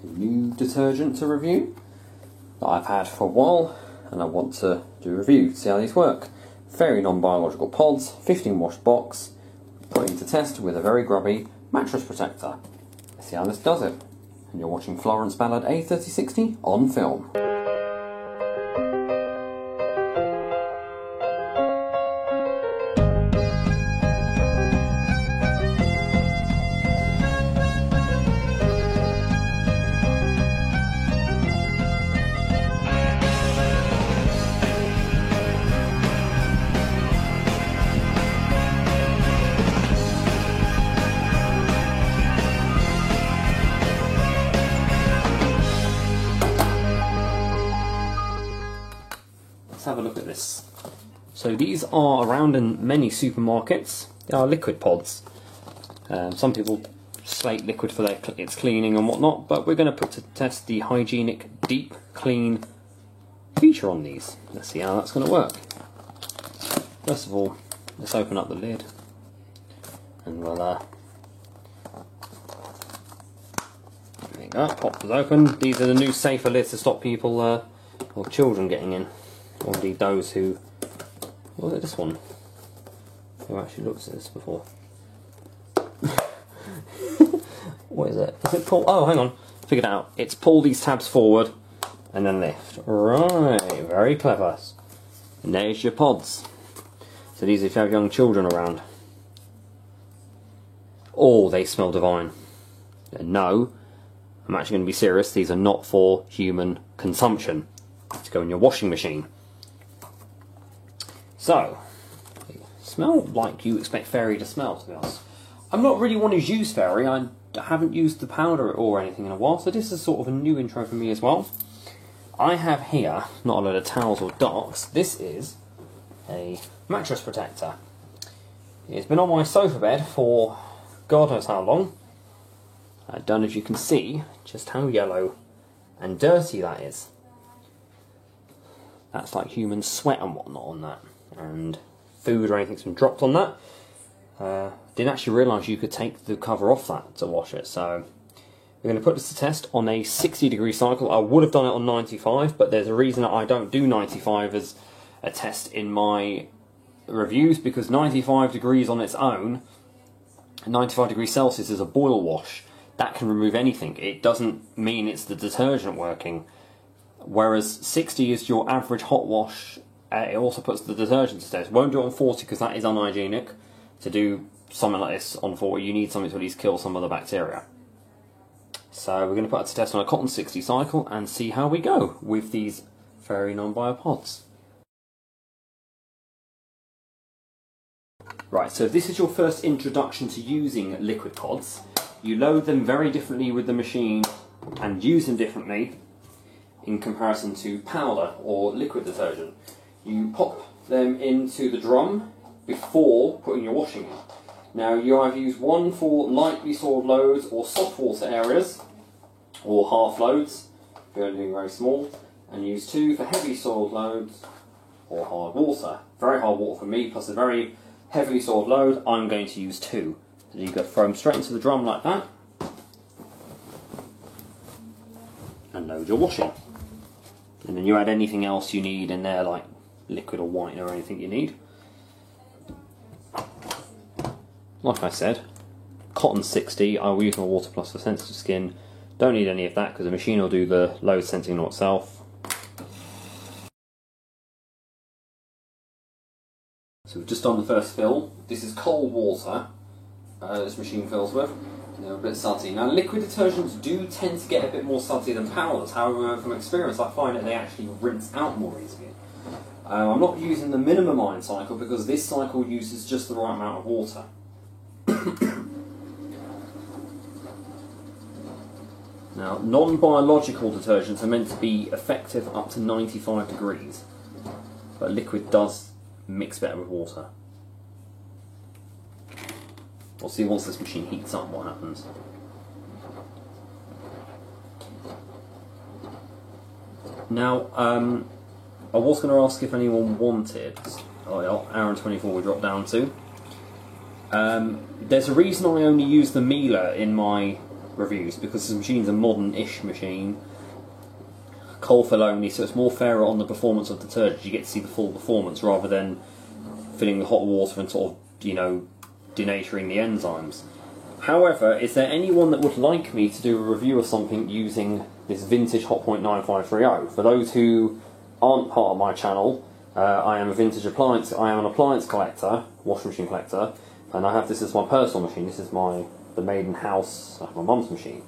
A new detergent to review that I've had for a while, and I want to do a review, see how these work. Fairy non-biological pods, 15 wash box, putting to test with a very grubby mattress protector. Let's see how this does it. And you're watching Florence Ballard A3060 on film. Let's have a look at this. So these are around in many supermarkets. They are liquid pods. Some people slate liquid for its cleaning and whatnot, but we're going to put to test the hygienic deep clean feature on these. Let's see how that's going to work. First of all, let's open up the lid and we'll there you go, pop is open. These are the new safer lids to stop people or children getting in. Or indeed those who... Look at this one. Who actually looked at this before? What is it? Is it pull? Oh, hang on. Figured it out. It's pull these tabs forward and then lift. Right, very clever. And there's your pods. So these if you have young children around. Oh, they smell divine. And no, I'm actually going to be serious. These are not for human consumption. To go in your washing machine. So, they smell like you expect Fairy to smell, to be honest. I'm not really one who's used Fairy. I haven't used the powder or anything in a while, so this is sort of a new intro for me as well. I have here, not a load of towels or darks, this is a mattress protector. It's been on my sofa bed for God knows how long. I don't know if you can see just how yellow and dirty that is. That's like human sweat and whatnot on that, and food or anything's been dropped on that. Didn't actually realise you could take the cover off that to wash it, so we're going to put this to test on a 60-degree cycle. I would have done it on 95, but there's a reason that I don't do 95 as a test in my reviews, because 95 degrees on its own, 95 degrees Celsius is a boil wash. That can remove anything. It doesn't mean it's the detergent working. Whereas 60 is your average hot wash. It also puts the detergent to test. Won't do it on 40 because that is unhygienic. To do something like this on 40, you need something to at least kill some of the bacteria. So we're going to put it to test on a cotton 60 cycle and see how we go with these Fairy non-bio pods. Right, so if this is your first introduction to using liquid pods, you load them very differently with the machine and use them differently in comparison to powder or liquid detergent. You pop them into the drum before putting your washing in. Now you either use one for lightly soiled loads or soft water areas, or half loads if you're doing very small, and use two for heavy soiled loads or hard water. Very hard water for me, plus a very heavily soiled load, I'm going to use two. So you've got to throw them straight into the drum like that and load your washing. And then you add anything else you need in there, like liquid or whitener or anything you need. Like I said, cotton 60, I will use my Water Plus for sensitive skin. Don't need any of that because the machine will do the load sensing itself. So we've just done the first fill. This is cold water, this machine fills with. They're a bit sudsy. Now, liquid detergents do tend to get a bit more sudsy than powders. However, from experience, I find that they actually rinse out more easily. I'm not using the minimum iron cycle because this cycle uses just the right amount of water. Now, non-biological detergents are meant to be effective up to 95 degrees, but liquid does mix better with water. We'll see once this machine heats up what happens. Now, I was going to ask if anyone wanted... Oh yeah, hour and 24 we dropped down to. There's a reason I only use the Miele in my reviews because this machine's a modern-ish machine, coal fill only, so it's more fairer on the performance of detergent. You get to see the full performance rather than filling the hot water and sort of, you know, denaturing the enzymes. However, is there anyone that would like me to do a review of something using this vintage Hotpoint 9530? For those who aren't part of my channel, I am an appliance collector, washing machine collector, and I have this as my personal machine. This is the maiden house, my mum's machine.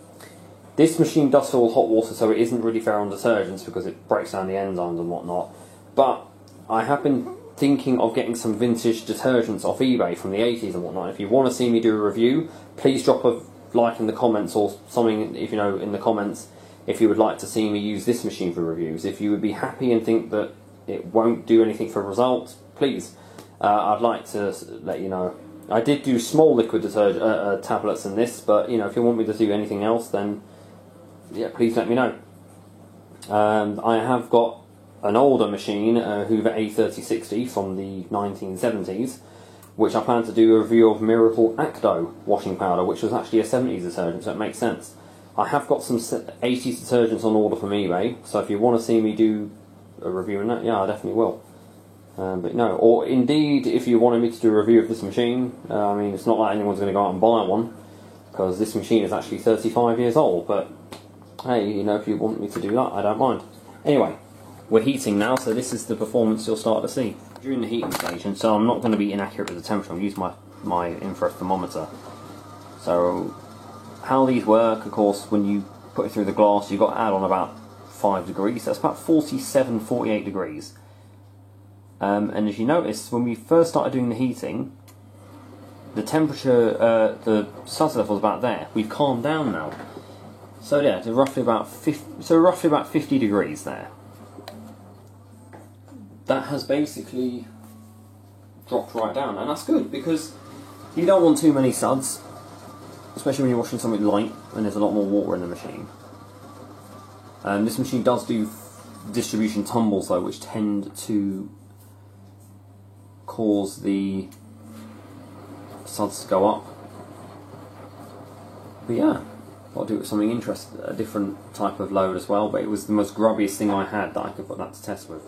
This machine does fill hot water, so it isn't really fair on detergents because it breaks down the enzymes and whatnot. But I have been thinking of getting some vintage detergents off eBay from the 80s and whatnot. If you want to see me do a review, please drop a like in the comments or something, if you know, in the comments, if you would like to see me use this machine for reviews. If you would be happy and think that it won't do anything for results, please. I'd like to let you know. I did do small liquid detergent tablets in this, but you know, if you want me to do anything else, then yeah, please let me know. I have got an older machine, Hoover A3060 from the 1970s, which I plan to do a review of Miracle Acto washing powder, which was actually a 70s detergent, so it makes sense. I have got some 80s detergents on order from eBay, so if you want to see me do a review on that, yeah, I definitely will. But no, or indeed, if you wanted me to do a review of this machine, I mean, it's not like anyone's going to go out and buy one, because this machine is actually 35 years old, but hey, you know, if you want me to do that, I don't mind. Anyway, we're heating now, so this is the performance you'll start to see during the heating stage, and so I'm not going to be inaccurate with the temperature. I'm using my infrared thermometer. So how these work, of course, when you put it through the glass, you've got to add on about 5 degrees. That's about 47, 48 degrees. And as you notice, when we first started doing the heating, the temperature, the suds level is about there. We've calmed down now. So yeah, to roughly about 50 degrees there. That has basically dropped right down, and that's good because you don't want too many suds, especially when you're washing something light and there's a lot more water in the machine. This machine does do distribution tumbles though, which tend to cause the suds to go up. But yeah, I'll do it with something interesting, a different type of load as well, but it was the most grubbiest thing I had that I could put that to test with.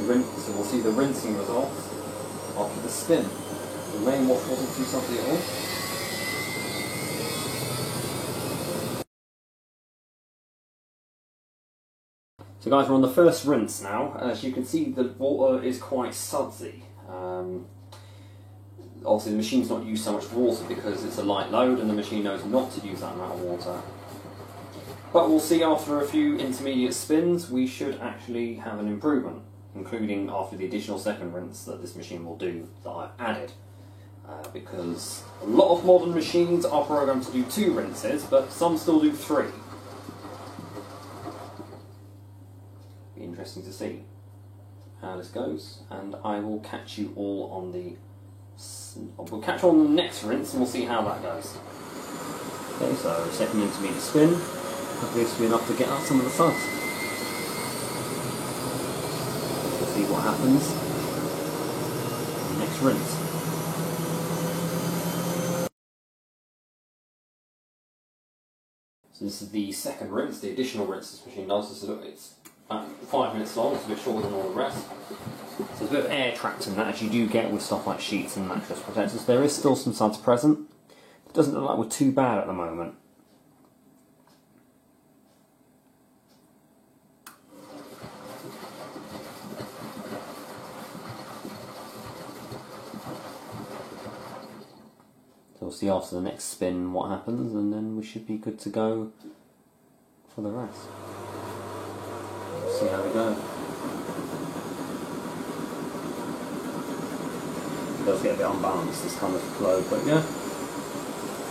We'll see the rinsing results after the spin. The rain wash wasn't too salty at all. So guys, we're on the first rinse now. As you can see, the water is quite sudsy. Obviously the machine's not used so much water because it's a light load and the machine knows not to use that amount of water. But we'll see after a few intermediate spins we should actually have an improvement, including after the additional second rinse that this machine will do that I've added. Because a lot of modern machines are programmed to do 2 rinses, but some still do 3. Be interesting to see how this goes, and I will catch you all on the next rinse and we'll see how that goes. Okay, so second intermediate spin. Hopefully this will be enough to get out some of the suds. We'll see what happens. Next rinse. So this is the second rinse, the additional rinse this machine does. So it's about 5 minutes long, it's a bit shorter than all the rest. So there's a bit of air trapped in that, as you do get with stuff like sheets and mattress protectors. There is still some suds present. It doesn't look like we're too bad at the moment. So we'll see after the next spin what happens, and then we should be good to go for the rest. We'll see how we go. It does get a bit unbalanced, this kind of flow, but yeah.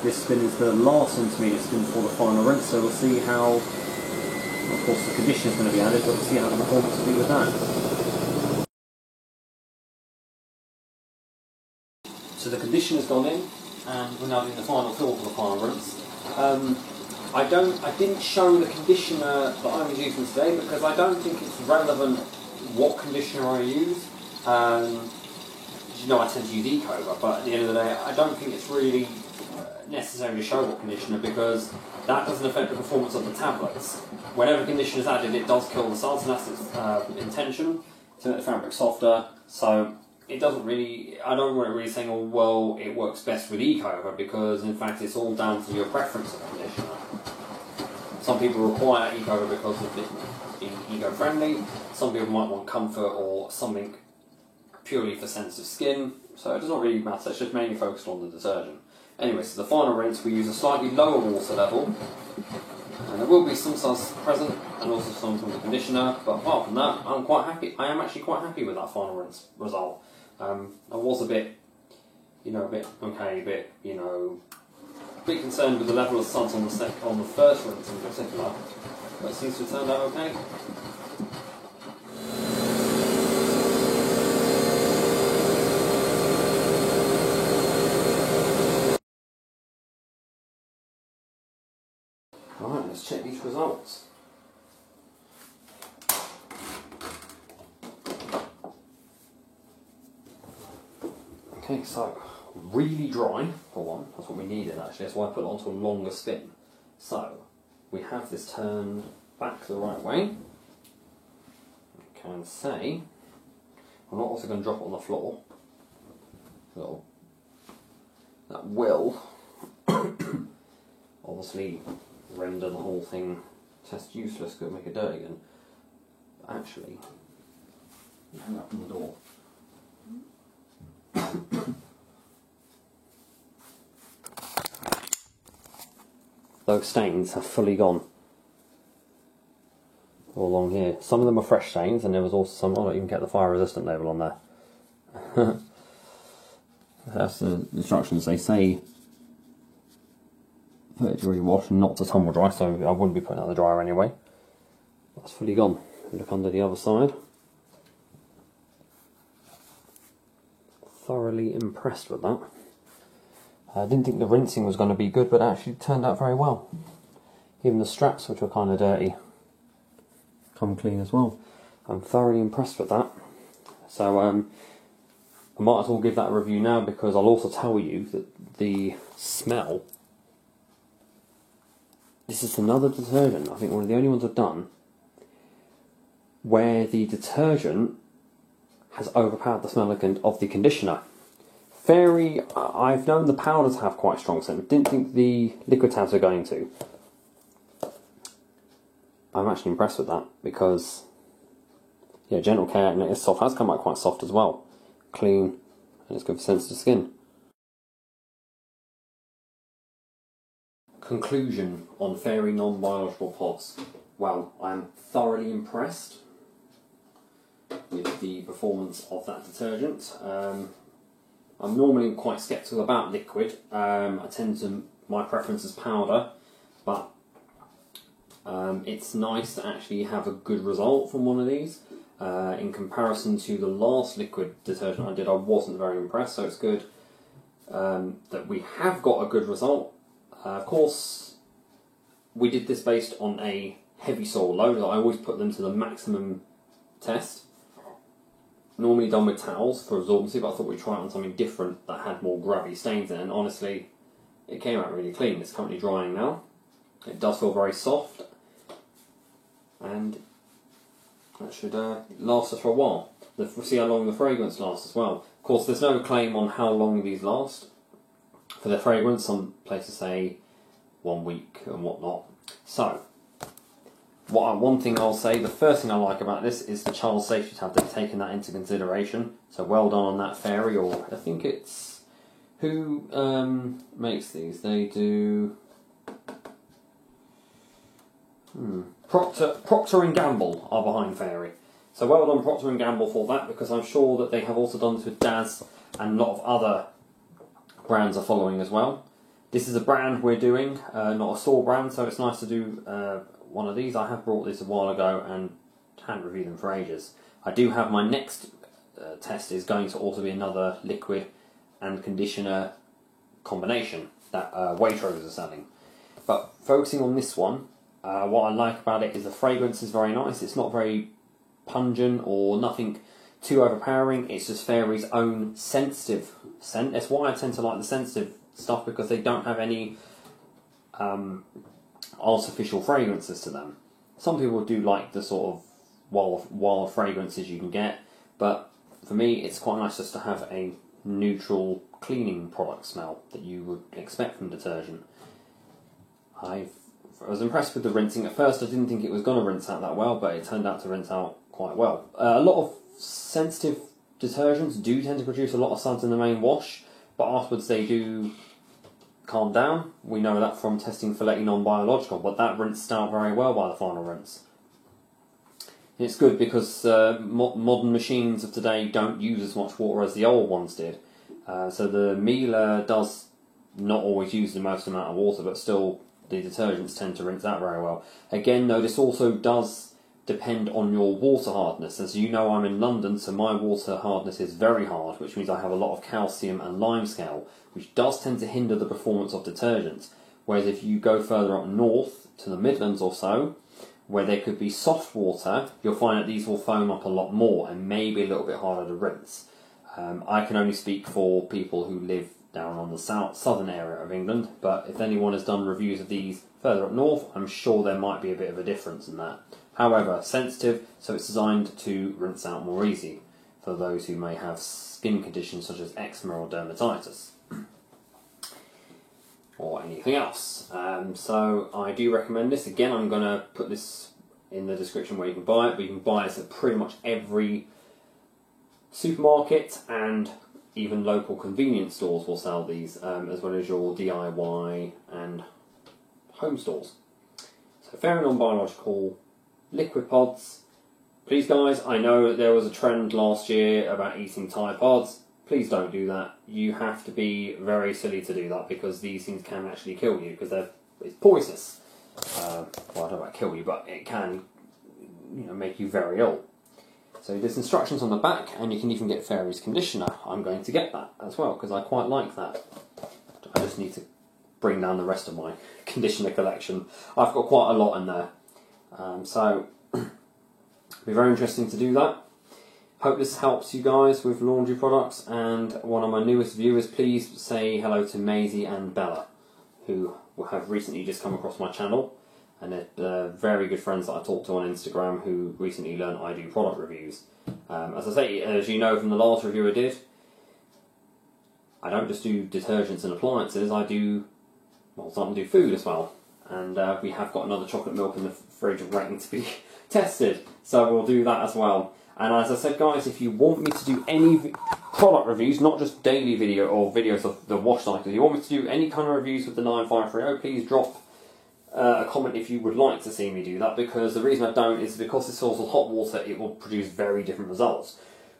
This spin is the last intermediate spin before the final rinse, so we'll see how, of course the condition is going to be added, but we'll see how the performance will be with that. So the condition has gone in, and we're now doing the final fill for the final rinse. I didn't show the conditioner that I was using today because I don't think it's relevant what conditioner I use. as you know, I tend to use Ecover, but at the end of the day, I don't think it's really necessary to show what conditioner, because that doesn't affect the performance of the tablets. Whenever conditioner is added, it does kill the suds, and that's its intention, to make the fabric softer. So it doesn't really, I don't want it really saying, oh well, it works best with Ecover, because in fact it's all down to your preference of conditioner. Some people require Ecover because of it being eco-friendly, some people might want comfort or something purely for sensitive skin, so it does not really matter, it's just mainly focused on the detergent. Anyway, so the final rinse, we use a slightly lower water level, and there will be some suds present, and also some from the conditioner, but apart from that, I'm quite happy. I am actually quite happy with that final rinse result. I was a bit, a bit concerned with the level of suds on the first rinse in particular, but it seems to have turned out okay. Right, let's check these results. Okay, so really dry for one, that's what we needed actually, that's why I put it onto a longer spin. So, we have this turned back the right way. I can say, I'm not also going to drop it on the floor, so that will obviously render the whole thing test useless, could make it dirty again. But actually, hang up on the door. Those stains have fully gone all along here. Some of them are fresh stains, and there was also some, I don't even get the fire resistant label on there. That's the instructions, they say 30-degree wash and not to tumble dry, so I wouldn't be putting out the dryer anyway. That's fully gone. Look under the other side. Thoroughly impressed with that. I didn't think the rinsing was going to be good, but it actually turned out very well. Even the straps, which were kind of dirty, come clean as well. I'm thoroughly impressed with that. So I might as well give that a review now, because I'll also tell you that the smell, this is another detergent, I think one of the only ones I've done, where the detergent has overpowered the smell of the conditioner. Fairy, I've known the powders have quite strong scent, didn't think the liquid tabs are going to. I'm actually impressed with that, because yeah, Gentle Care, and it's soft, has come out quite soft as well. Clean, and it's good for sensitive skin. Conclusion on Fairy non-biological pods. Well, I'm thoroughly impressed with the performance of that detergent. I'm normally quite sceptical about liquid. My preference is powder, but it's nice to actually have a good result from one of these. In comparison to the last liquid detergent I did, I wasn't very impressed, so it's good that we have got a good result. Of course, we did this based on a heavy soil load. I always put them to the maximum test. Normally done with towels for absorbency, but I thought we'd try it on something different that had more grubby stains in it, and honestly, it came out really clean. It's currently drying now. It does feel very soft, and that should last us for a while. We'll see how long the fragrance lasts as well. Of course, there's no claim on how long these last. For the fragrance, some places say 1 week and whatnot. So, one thing I'll say, the first thing I like about this is the child safety tab. They've taken that into consideration. So well done on that, Fairy, or I think it's, who makes these? They do Procter & Gamble are behind Fairy. So well done Procter & Gamble for that, because I'm sure that they have also done this with Daz, and a lot of other brands are following as well. This is a brand we're doing, not a store brand, so it's nice to do one of these. I have brought this a while ago and hadn't reviewed them for ages. I do have my next test is going to also be another liquid and conditioner combination that Waitrose are selling. But focusing on this one, what I like about it is the fragrance is very nice. It's not very pungent or nothing too overpowering. It's just Fairy's own sensitive scent. That's why I tend to like the sensitive stuff, because they don't have any artificial fragrances to them. Some people do like the sort of wild fragrances you can get, but for me it's quite nice just to have a neutral cleaning product smell that you would expect from detergent. I was impressed with the rinsing. At first I didn't think it was going to rinse out that well, but it turned out to rinse out quite well. A lot of sensitive detergents do tend to produce a lot of suds in the main wash, but afterwards they do calm down. We know that from testing Folletti non-biological, but that rinsed out very well by the final rinse. It's good because modern machines of today don't use as much water as the old ones did. So the Miele does not always use the most amount of water, but still the detergents tend to rinse out very well. Again though, this also does depend on your water hardness. As you know, I'm in London, so my water hardness is very hard, which means I have a lot of calcium and limescale, which does tend to hinder the performance of detergents. Whereas if you go further up north, to the Midlands or so, where there could be soft water, you'll find that these will foam up a lot more and maybe a little bit harder to rinse. I can only speak for people who live down on the southern area of England, but if anyone has done reviews of these further up north, I'm sure there might be a bit of a difference in that. However, sensitive, so it's designed to rinse out more easy for those who may have skin conditions such as eczema or dermatitis, or anything else. So I do recommend this. Again, I'm going to put this in the description where you can buy it, but you can buy this at pretty much every supermarket, and even local convenience stores will sell these, as well as your DIY and home stores. So Fairy non-biological liquid pods. Please guys, I know that there was a trend last year about eating Tide pods. Please don't do that. You have to be very silly to do that, because these things can actually kill you, because it's poisonous. Well, I don't know about kill you, but it can, make you very ill. So there's instructions on the back, and you can even get Fairy's conditioner. I'm going to get that as well, because I quite like that. I just need to bring down the rest of my conditioner collection. I've got quite a lot in there. So it'll be very interesting to do that. Hope this helps you guys with laundry products, and one of my newest viewers, please say hello to Maisie and Bella, who have recently just come across my channel, and they're very good friends that I talked to on Instagram, who recently learned I do product reviews. As I say, as you know from the last review I did, I don't just do detergents and appliances, I do food as well. And we have got another chocolate milk in the fridge waiting to be tested, so we'll do that as well. And as I said guys, if you want me to do any product reviews, not just daily video or videos of the wash cycle, if you want me to do any kind of reviews with the 9530, please drop a comment if you would like to see me do that, because the reason I don't is because this source of hot water, it will produce very different results.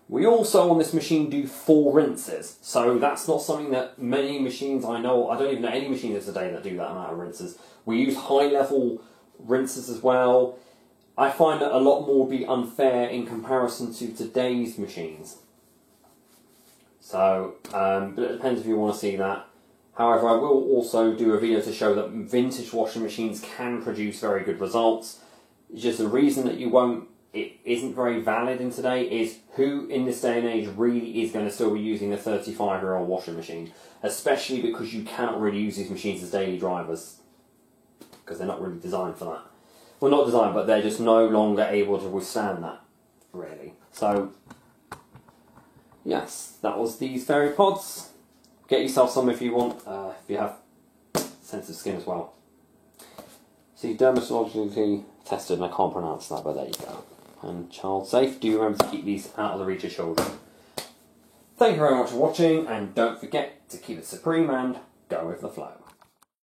We also on this machine do 4 rinses, so that's not something that many machines I know, I don't even know any machines today that do that amount of rinses. We use high level rinses as well. I find that a lot more would be unfair in comparison to today's machines. So, but it depends if you want to see that. However, I will also do a video to show that vintage washing machines can produce very good results. It's just the reason that it isn't very valid in today is who in this day and age really is going to still be using a 35-year-old washing machine, especially because you cannot really use these machines as daily drivers, because they're not really designed for that. Well, not designed, but they're just no longer able to withstand that, really. So, yes, that was these Fairy pods. Get yourself some if you want, if you have sensitive skin as well. See, dermatologically tested, and I can't pronounce that, but there you go. And child safe. Do remember to keep these out of the reach of children. Thank you very much for watching, and don't forget to keep it supreme and go with the flow.